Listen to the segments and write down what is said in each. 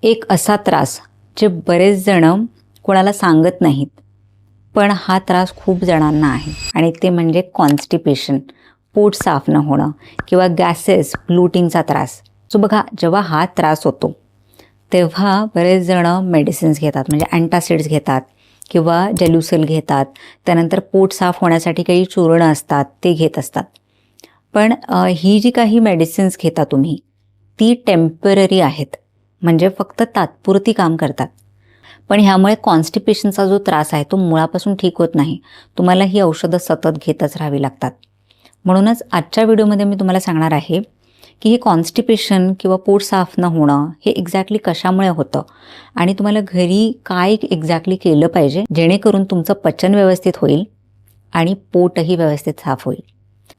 एक असा त्रास जे बरेच जण कोणाला सांगत नाहीत, पण हा त्रास खूप जणांना आहे आणि ते म्हणजे कॉन्स्टिपेशन, पोट साफ न होणं किंवा गॅसेस, ब्लोटिंगचा त्रास. सो बघा, जेव्हा हा त्रास होतो तेव्हा बरेच जण मेडिसिन्स घेतात, म्हणजे अँटासिड्स घेतात किंवा जेलुसेल घेतात. त्यानंतर पोट साफ होण्यासाठी काही चूर्ण असतात ते घेत असतात. पण ही जी काही मेडिसिन्स घेता तुम्ही ती टेम्पररी आहेत, म्हणजे फक्त तात्पुरती काम करतात. पण ह्यामुळे कॉन्स्टिपेशनचा जो त्रास आहे तो मुळापासून ठीक होत नाही. तुम्हाला ही औषधं सतत घेतच राहावी लागतात. म्हणूनच आजच्या व्हिडिओमध्ये मी तुम्हाला सांगणार आहे की हे कॉन्स्टिपेशन किंवा पोट साफ न होणं हे एक्झॅक्टली कशामुळे होतं आणि तुम्हाला घरी काय एक्झॅक्टली केलं पाहिजे जेणेकरून तुमचं पचन व्यवस्थित होईल आणि पोटही व्यवस्थित साफ होईल.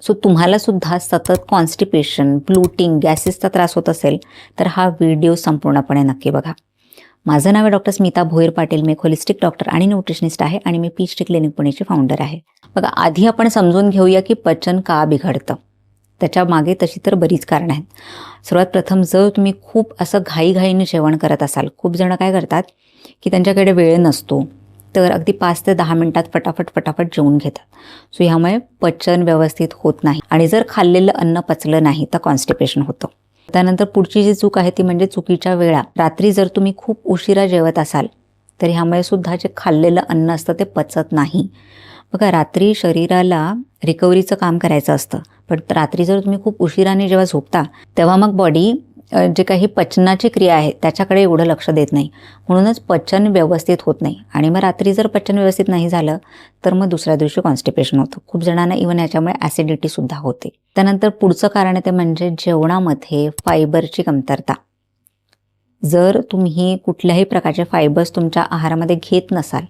सो तुम्हाला सुद्धा सतत कॉन्स्टिपेशन, ब्लोटिंग, गॅसेसचा त्रास होत असेल तर हा व्हिडिओ संपूर्णपणे नक्की बघा. माझं नाव आहे डॉक्टर स्मिता भोयर पाटील. मी एक होलिस्टिक डॉक्टर आणि न्यूट्रिशनिस्ट आहे आणि मी PHD क्लिनिक पुणेची फाउंडर आहे. बघा, आधी आपण समजून घेऊया की पचन का बिघडतं. त्याच्या मागे तशी तर बरीच कारणं आहेत. सर्वात प्रथम, जर तुम्ही खूप असं घाईघाईने जेवण करत असाल, खूप जण काय करतात की त्यांच्याकडे वेळ नसतो तर अगदी 5 ते 10 मिनिटात फटाफट जेवून घेतात. सो ह्यामुळे पचन व्यवस्थित होत नाही आणि जर खाल्लेलं अन्न पचलं नाही तर कॉन्स्टिपेशन होतं. त्यानंतर पुढची जी चूक आहे ती म्हणजे चुकीच्या वेळा. रात्री जर तुम्ही खूप उशिरा जेवत असाल तर ह्यामुळे सुद्धा जे खाल्लेलं अन्न असतं ते पचत नाही. बघा, रात्री शरीराला रिकव्हरीचं काम करायचं असतं, पण रात्री जर तुम्ही खूप उशिराने जेव्हा झोपता तेव्हा मग बॉडी जे काही पचनाची क्रिया आहे त्याच्याकडे एवढं लक्ष देत नाही. म्हणूनच पचन व्यवस्थित होत नाही आणि मग रात्री जर पचन व्यवस्थित नाही झालं तर मग दुसऱ्या दिवशी कॉन्स्टिपेशन होतं. खूप जणांना इव्हन याच्यामुळे ॲसिडिटीसुद्धा होते. त्यानंतर पुढचं कारण आहे ते म्हणजे जेवणामध्ये फायबरची कमतरता. जर तुम्ही कुठल्याही प्रकारचे फायबर्स तुमच्या आहारामध्ये घेत नसाल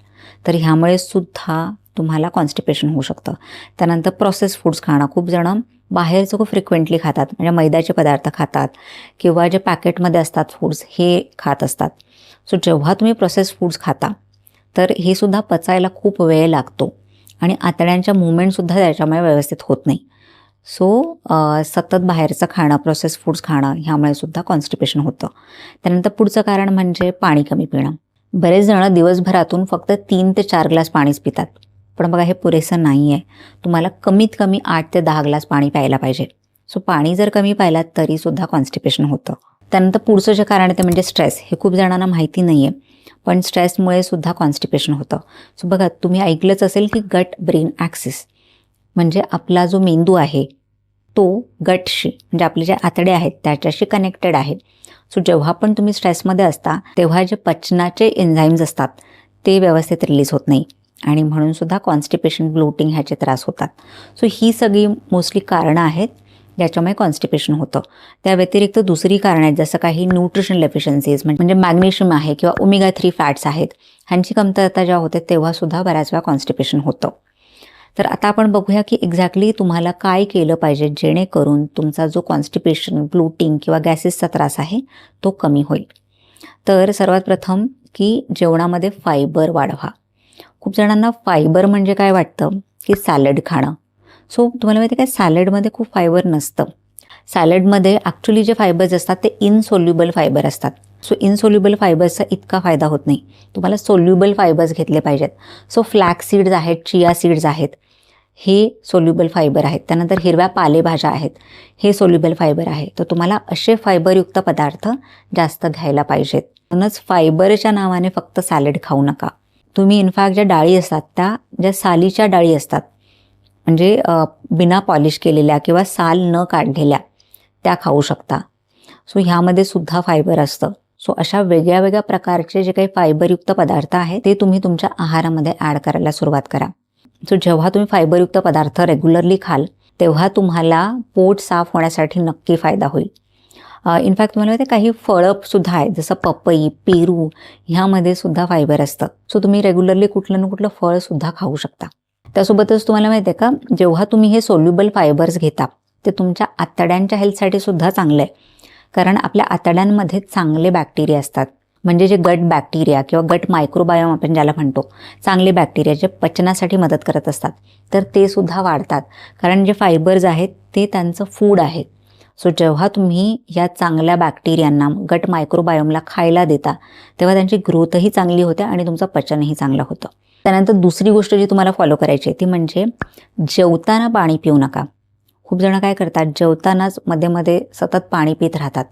तर ह्यामुळे सुद्धा तुम्हाला कॉन्स्टिपेशन होऊ शकतं. त्यानंतर प्रोसेस फूड्स खाणं. खूप जण बाहेरचं खूप फ्रिक्वेंटली खातात, म्हणजे मैद्याचे पदार्थ खातात किंवा जे पॅकेटमध्ये असतात फूड्स हे खात असतात. सो जेव्हा तुम्ही प्रोसेस फूड्स खाता तर हे सुद्धा पचायला खूप वेळ लागतो आणि आतड्यांच्या मुवमेंटसुद्धा त्याच्यामुळे व्यवस्थित होत नाही. सो सतत बाहेरचं खाणं, प्रोसेस फूड्स खाणं ह्यामुळे सुद्धा कॉन्स्टिपेशन होतं. त्यानंतर पुढचं कारण म्हणजे पाणी कमी पिणं. बरेच जण दिवसभरातून फक्त 3 ते 4 ग्लास पाणीच पितात, पण बघा हे पुरेसं नाही आहे. तुम्हाला कमीत कमी 8 ते 10 ग्लास पाणी प्यायला पाहिजे. सो पाणी जर कमी प्यायलात तरीसुद्धा कॉन्स्टिपेशन होतं. त्यानंतर पुढचं जे कारण आहे ते म्हणजे स्ट्रेस. हे खूप जणांना माहिती नाही आहे, पण स्ट्रेसमुळे सुद्धा कॉन्स्टिपेशन होतं. सो बघा, तुम्ही ऐकलंच असेल की गट ब्रेन ॲक्सिस, म्हणजे आपला जो मेंदू आहे तो गटशी, म्हणजे आपले जे आतडे आहेत त्याच्याशी कनेक्टेड आहे. सो जेव्हा पण तुम्ही स्ट्रेसमध्ये असता तेव्हा जे पचनाचे एन्झाईम्स असतात ते व्यवस्थित रिलीज होत नाही आणि म्हणून सुद्धा कॉन्स्टिपेशन, ब्लोटिंग ह्याचे त्रास होतात. सो ही सगळी मोस्टली कारणं आहेत ज्याच्यामुळे कॉन्स्टिपेशन होतं. त्या व्यतिरिक्त दुसरी कारणं आहेत, जसं काही न्यूट्रिशन डेफिशियन्सीज, म्हणजे मॅग्नेशियम आहे किंवा ओमेगा 3 फॅट्स आहेत, ह्यांची कमतरता जेव्हा होते तेव्हासुद्धा बऱ्याच वेळा कॉन्स्टिपेशन होतं. तर आता आपण बघूया की एक्झॅक्टली तुम्हाला काय केलं पाहिजे जेणेकरून तुमचा जो कॉन्स्टिपेशन, ब्लोटिंग किंवा गॅसेसचा त्रास आहे तो कमी होईल. तर सर्वात प्रथम की जेवणामध्ये फायबर वाढवा. खूप जणांना फायबर म्हणजे काय वाटतं की सॅलड खाणं. सो तुम्हाला माहिती आहे काय, सॅलडमध्ये खूप फायबर नसतं. सॅलडमध्ये ॲक्च्युली जे फायबर्स असतात ते इनसोल्युबल फायबर असतात. सो इनसोल्युबल फायबर्सचा इतका फायदा होत नाही. तुम्हाला सोल्युबल फायबर्स घेतले पाहिजेत. सो फ्लॅक्स सीड्स आहेत, चिया सीड्स आहेत, हे सोल्युबल फायबर आहेत. त्यानंतर हिरव्या पालेभाज्या आहेत, हे सोल्युबल फायबर आहे. तर तुम्हाला असे फायबरयुक्त पदार्थ जास्त घ्यायला पाहिजेत. म्हणूनच फायबरच्या नावाने फक्त सॅलड खाऊ नका. तुम्ही इनफॅक्ट ज्या डाळी असतात त्या ज्या सालीच्या डाळी असतात, म्हणजे बिना पॉलिश केलेल्या किंवा साल न काढलेल्या, त्या खाऊ शकता. सो ह्यामध्ये सुद्धा फायबर असतं. सो अशा वेगळ्या वेगळ्या प्रकारचे जे काही फायबरयुक्त पदार्थ आहेत ते तुम्ही तुमच्या आहारामध्ये ॲड करायला सुरुवात करा. सो जेव्हा तुम्ही फायबरयुक्त पदार्थ रेग्युलरली खाल तेव्हा तुम्हाला पोट साफ होण्यासाठी नक्की फायदा होईल. इनफॅक्ट तुम्हाला माहिती आहे काही फळंसुद्धा आहेत, जसं पपई, पेरू, ह्यामध्ये सुद्धा फायबर असतं. सो तुम्ही रेग्युलरली कुठलं ना कुठलं फळसुद्धा खाऊ शकता. त्यासोबतच तुम्हाला माहिती आहे का, जेव्हा तुम्ही हे सोल्युबल फायबर्स घेता ते तुमच्या आतड्यांच्या हेल्थसाठी सुद्धा चांगलं आहे. कारण आपल्या आतड्यांमध्ये चांगले बॅक्टेरिया असतात, म्हणजे जे गट बॅक्टेरिया किंवा गट मायक्रोबायोम आपण ज्याला म्हणतो, चांगले बॅक्टेरिया जे पचनासाठी मदत करत असतात, तर ते सुद्धा वाढतात. कारण जे फायबर्स आहेत ते त्यांचं फूड आहे. सो जेव्हा तुम्ही या चांगल्या बॅक्टेरियांना, गट मायक्रोबायोमला खायला देता, तेव्हा त्यांची ग्रोथही चांगली होते आणि तुमचं पचनही चांगलं होतं. त्यानंतर दुसरी गोष्ट जी तुम्हाला फॉलो करायची आहे ती म्हणजे जेवताना पाणी पिऊ नका. खूप जण काय करतात, जेवतानाच मध्ये मध्ये सतत पाणी पित राहतात.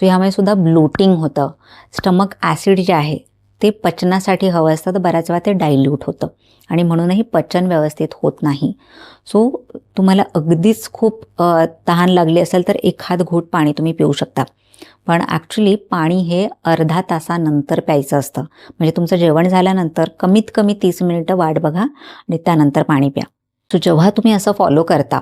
सो ह्यामुळे सुद्धा ब्लोटिंग होतं. स्टमक ॲसिड जे आहे ते पचनासाठी हवं असतं, तर बऱ्याच वेळा ते डायल्यूट होतं आणि म्हणूनही पचन व्यवस्थित होत नाही. सो तुम्हाला अगदीच खूप तहान लागली असेल तर एखाद घोट पाणी तुम्ही पिऊ शकता. पण ॲक्च्युली पाणी हे अर्धा तासानंतर प्यायचं असतं. म्हणजे तुमचं जेवण झाल्यानंतर कमीत कमी 30 मिनिटं वाट बघा आणि त्यानंतर पाणी प्या. सो जेव्हा तुम्ही असं फॉलो करता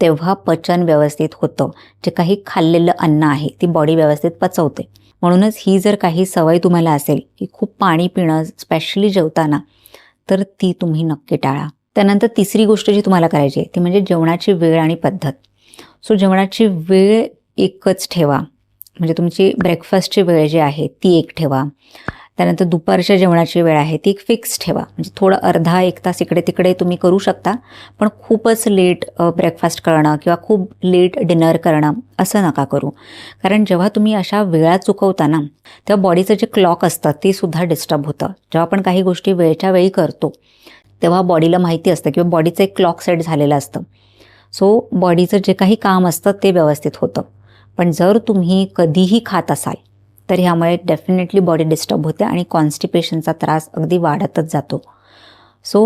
तेव्हा पचन व्यवस्थित होतं. जे काही खाल्लेलं अन्न आहे ती बॉडी व्यवस्थित पचवते. म्हणूनच ही जर काही सवय तुम्हाला असेल की खूप पाणी पिणं स्पेशली जेवताना, तर ती तुम्ही नक्की टाळा. त्यानंतर तिसरी गोष्ट जी तुम्हाला करायची आहे ती म्हणजे जेवणाची वेळ आणि पद्धत. सो जेवणाची वेळ एकच ठेवा. म्हणजे तुमची ब्रेकफास्टची वेळ जी आहे ती एक ठेवा. त्यानंतर दुपारच्या जेवणाची वेळ आहे ती एक फिक्स ठेवा. म्हणजे थोडं अर्धा एक तास इकडे तिकडे तुम्ही करू शकता, पण खूपच लेट ब्रेकफास्ट करणं किंवा खूप लेट डिनर करणं असं नका करू. कारण जेव्हा तुम्ही अशा वेळा चुकवता ना, तेव्हा बॉडीचं जे क्लॉक असतं ते सुद्धा डिस्टर्ब होतं. जेव्हा आपण काही गोष्टी वेळच्या वेळी करतो तेव्हा बॉडीला माहिती असतं किंवा बॉडीचं एक क्लॉक सेट झालेलं असतं. सो बॉडीचं जे काही काम असतं ते व्यवस्थित होतं. पण जर तुम्ही कधीही खात असाल तर ह्यामुळे डेफिनेटली बॉडी डिस्टर्ब होते आणि कॉन्स्टिपेशनचा त्रास अगदी वाढतच जातो. सो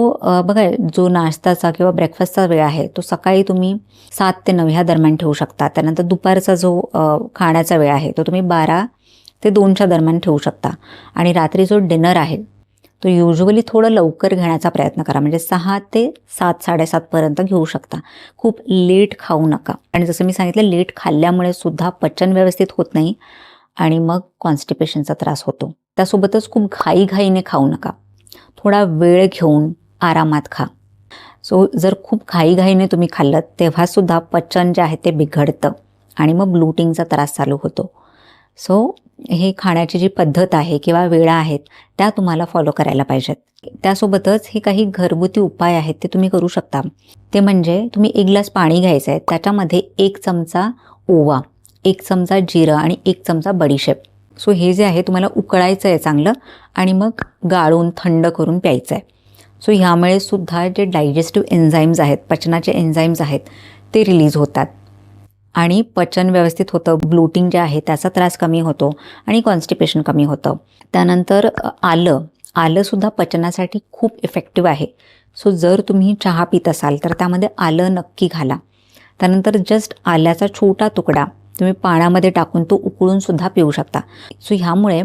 बघा, जो नाश्त्याचा किंवा ब्रेकफास्टचा वेळ आहे तो सकाळी तुम्ही 7 ते 9 ह्या दरम्यान ठेवू शकता. त्यानंतर दुपारचा जो खाण्याचा वेळ आहे तो तुम्ही 12 ते 2च्या दरम्यान ठेवू शकता. आणि रात्री जो डिनर आहे तो युजुअली थोडं लवकर घेण्याचा प्रयत्न करा. म्हणजे 6 ते 7, 7:30पर्यंत घेऊ शकता. खूप लेट खाऊ नका. आणि जसं मी सांगितलं, लेट खाल्ल्यामुळे सुद्धा पचन व्यवस्थित होत नाही आणि मग कॉन्स्टिपेशनचा त्रास होतो. त्यासोबतच खूप घाईघाईने खाऊ नका. थोडा वेळ घेऊन आरामात खा. सो जर खूप घाईघाईने तुम्ही खाल्लं तेव्हासुद्धा पचन जे आहे ते बिघडतं आणि मग ब्लोटिंगचा त्रास चालू होतो. सो हे खाण्याची जी पद्धत आहे किंवा वेळा आहेत त्या तुम्हाला फॉलो करायला पाहिजेत. त्यासोबतच हे काही घरगुती उपाय आहेत ते तुम्ही करू शकता. ते म्हणजे तुम्ही 1 ग्लास पाणी घ्यायचं आहे, त्याच्यामध्ये 1 चमचा ओवा, 1 चमचा जिरं आणि 1 चमचा बडीशेप. सो हे जे आहे तुम्हाला उकळायचं आहे चांगलं आणि मग गाळून थंड करून प्यायचं आहे. सो ह्यामुळे सुद्धा जे डायजेस्टिव्ह एन्झाईम्स आहेत, पचनाचे एन्झाईम्स आहेत ते रिलीज होतात आणि पचन व्यवस्थित होतं. ब्लोटिंग जे आहे त्याचा त्रास कमी होतो आणि कॉन्स्टिपेशन कमी होतं. त्यानंतर आलंसुद्धा पचनासाठी खूप इफेक्टिव्ह आहे. सो जर तुम्ही चहा पित असाल तर त्यामध्ये आलं नक्की घाला. त्यानंतर जस्ट आल्याचा छोटा तुकडा तुम्ही पाण्यामध्ये टाकून तो उकळूनसुद्धा पिऊ शकता. सो ह्यामुळे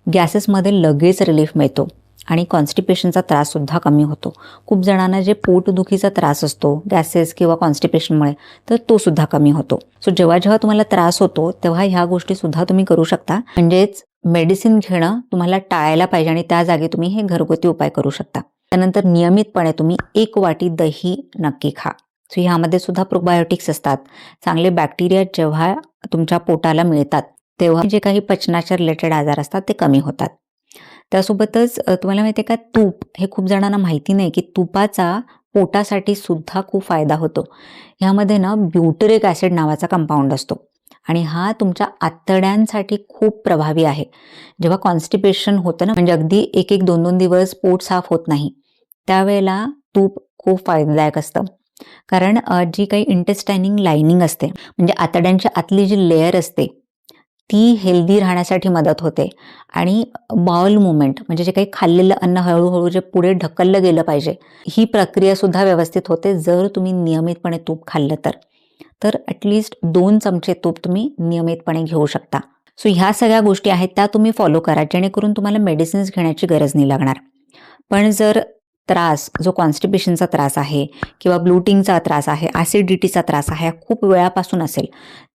गॅसेसमध्ये लगेच रिलीफ मिळतो आणि कॉन्स्टिपेशनचा त्राससुद्धा कमी होतो. खूप जणांना जे पोटदुखीचा त्रास असतो गॅसेस किंवा कॉन्स्टिपेशनमुळे, तर तो सुद्धा कमी होतो. सो जेव्हा जेव्हा तुम्हाला त्रास होतो तेव्हा ह्या गोष्टीसुद्धा तुम्ही करू शकता. म्हणजेच मेडिसिन घेणं तुम्हाला टाळायला पाहिजे आणि त्या जागी तुम्ही हे घरगुती उपाय करू शकता. त्यानंतर नियमितपणे तुम्ही 1 वाटी दही नक्की खा. सो ह्यामध्ये सुद्धा प्रोबायोटिक्स असतात. चांगले बॅक्टेरिया जेव्हा तुमच्या पोटाला मिळतात तेव्हा जे काही पचनाच्या रिलेटेड आजार असतात ते कमी होतात. त्यासोबतच तुम्हाला माहिती आहे का, तूप हे खूप जणांना माहिती नाही की तुपाचा पोटासाठी सुद्धा खूप फायदा होतो. ह्यामध्ये ना ब्युटरिक ॲसिड नावाचा कंपाऊंड असतो आणि हा तुमच्या आतड्यांसाठी खूप प्रभावी आहे. जेव्हा कॉन्स्टिपेशन होतं ना, म्हणजे अगदी 1-1, 2-2 दिवस पोट साफ होत नाही, त्यावेळेला तूप खूप फायदादायक असतं. कारण जी काही इंटेस्टायनिंग लायनिंग असते, म्हणजे आतड्यांच्या आतली जी लेयर असते ती हेल्दी राहण्यासाठी मदत होते आणि बाउल मुवमेंट, म्हणजे जे काही खाल्लेलं अन्न हळूहळू जे पुढे ढकललं गेलं पाहिजे, ही प्रक्रियासुद्धा व्यवस्थित होते जर तुम्ही नियमितपणे तूप खाल्लं तर ॲटलिस्ट 2 चमचे तूप तुम्ही नियमितपणे घेऊ शकता. सो ह्या सगळ्या गोष्टी आहेत त्या तुम्ही फॉलो करा, जेणेकरून तुम्हाला मेडिसिन्स घेण्याची गरज नाही लागणार. पण जर त्रास जो कॉन्स्टिपेशनचा त्रास आहे किंवा ब्लोटिंगचा त्रास आहे, ॲसिडिटीचा त्रास आहे, खूप वेळापासून असेल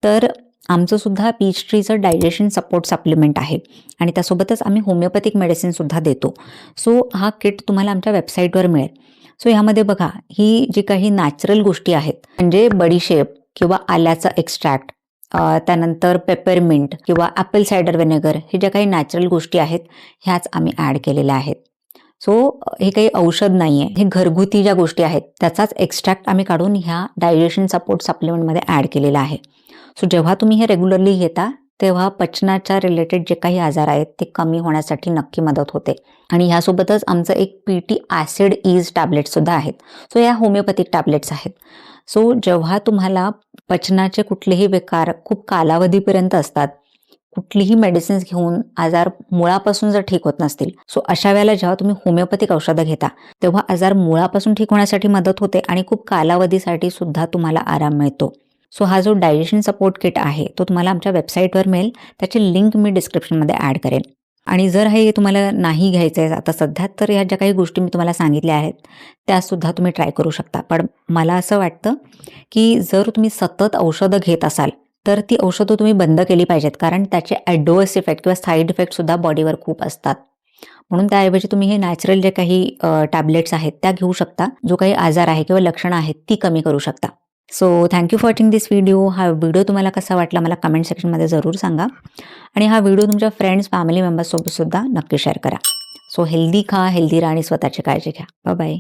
तर आमचं सुद्धा पीच ट्रीचं डायजेशन सपोर्ट सप्लिमेंट आहे आणि त्यासोबतच आम्ही होमिओपॅथिक मेडिसिनसुद्धा देतो. सो हा किट तुम्हाला आमच्या वेबसाईटवर मिळेल. सो ह्यामध्ये बघा, ही जी काही नॅचरल गोष्टी आहेत म्हणजे बडीशेप किंवा आल्याचा एक्स्ट्रॅक्ट, त्यानंतर पेपरमिंट किंवा ॲपल सायडर व्हिनेगर, हे ज्या काही नॅचरल गोष्टी आहेत ह्याच आम्ही ॲड केलेल्या आहेत. सो हे काही औषध नाही आहे, हे घरगुती ज्या गोष्टी आहेत त्याचाच एक्स्ट्रॅक्ट आम्ही काढून ह्या डायजेशन सपोर्ट सप्लिमेंटमध्ये ॲड केलेला आहे. सो जेव्हा तुम्ही हे रेग्युलरली घेता तेव्हा पचनाच्या रिलेटेड जे काही आजार आहेत ते कमी होण्यासाठी नक्की मदत होते. आणि ह्यासोबतच आमचं एक PT ॲसिड ईज टॅब्लेटसुद्धा आहेत. सो या होमिओपॅथिक टॅब्लेट्स आहेत. सो जेव्हा तुम्हाला पचनाचे कुठलेही विकार खूप कालावधीपर्यंत असतात, कुठलीही मेडिसिन्स घेऊन आजार मुळापासून जर ठीक होत नसतील, सो अशा वेळेला जेव्हा तुम्ही होमिओपॅथिक औषधं घेता तेव्हा आजार मुळापासून ठीक होण्यासाठी मदत होते आणि खूप कालावधीसाठी सुद्धा तुम्हाला आराम मिळतो. सो हा जो डायजेशन सपोर्ट किट आहे तो तुम्हाला आमच्या वेबसाईटवर मिळेल. त्याची लिंक मी डिस्क्रिप्शनमध्ये ॲड करेन. आणि जर हे तुम्हाला नाही घ्यायचं आहे आता सध्या, तर ह्या ज्या काही गोष्टी मी तुम्हाला सांगितल्या आहेत त्यासुद्धा तुम्ही ट्राय करू शकता. पण मला असं वाटतं की जर तुम्ही सतत औषधं घेत असाल तर ती औषधं तुम्ही बंद केली पाहिजेत, कारण त्याचे ॲडवर्स इफेक्ट किंवा साईड इफेक्टसुद्धा बॉडीवर खूप असतात. म्हणून त्याऐवजी तुम्ही हे नॅचरल जे काही टॅब्लेट्स आहेत त्या घेऊ शकता. जो काही आजार आहे किंवा लक्षणं आहेत ती कमी करू शकता. So thank you for watching this video. हा व्हिडिओ तुम्हाला कसा वाटला मला कमेंट सेक्शनमध्ये जरूर सांगा. आणि हा व्हिडिओ तुमच्या फ्रेंड्स फॅमिली मेंबर्ससोबत सुद्धा नक्की शेअर करा. सो हेल्दी खा, हेल्दी राहा आणि स्वतःची काळजी घ्या. Bye bye.